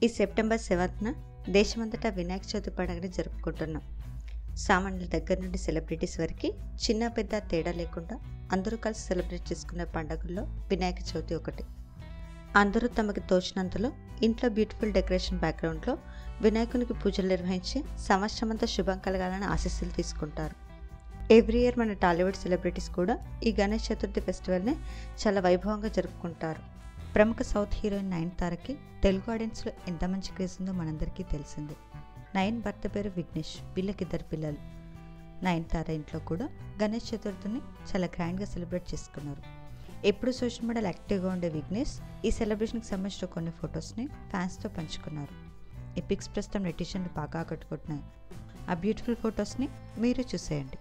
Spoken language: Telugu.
ఈ సెప్టెంబర్ 7న దేశమంతటా వినాయక చవితి పండుగని జరుపుకుంటున్నాం. సామాన్యుల దగ్గర నుండి సెలబ్రిటీస్ వరకు చిన్న పెద్ద తేడా లేకుండా అందరూ కలిసి సెలబ్రేట్ చేసుకునే పండుగల్లో వినాయక చవితి ఒకటి. అందరూ తమకి తోచినంతలో ఇంట్లో బ్యూటిఫుల్ డెకరేషన్ బ్యాక్గ్రౌండ్లో వినాయకునికి పూజలు నిర్వహించి సంవత్సరమంతా శుభం కలగాలని ఆశీస్సులు తీసుకుంటారు. ఎవ్రీ ఇయర్ మన టాలీవుడ్ సెలబ్రిటీస్ కూడా ఈ గణేష్ చతుర్థి ఫెస్టివల్ని చాలా వైభవంగా జరుపుకుంటారు. ప్రముఖ సౌత్ హీరోయిన్ నయనతారకి తెలుగు ఆడియన్స్లో ఎంత మంచి క్రేజ్ ఉందో మనందరికీ తెలిసిందే. నయన్ భర్త పేరు విఘ్నేష్, వీళ్ళకి 2 పిల్లలు. నయనతార ఇంట్లో కూడా గణేష్ చతుర్థిని చాలా గ్రాండ్గా సెలబ్రేట్ చేసుకున్నారు. ఎప్పుడు సోషల్ మీడియాలో యాక్టివ్గా ఉండే విఘ్నేష్ ఈ సెలబ్రేషన్కి సంబంధించిన కొన్ని ఫొటోస్ని ఫ్యాన్స్తో పంచుకున్నారు. ఈ పిక్స్ ప్రస్తుతం నెటిజన్లు బాగా ఆకట్టుకుంటున్నాయి. ఆ బ్యూటిఫుల్ ఫొటోస్ని మీరు చూసేయండి.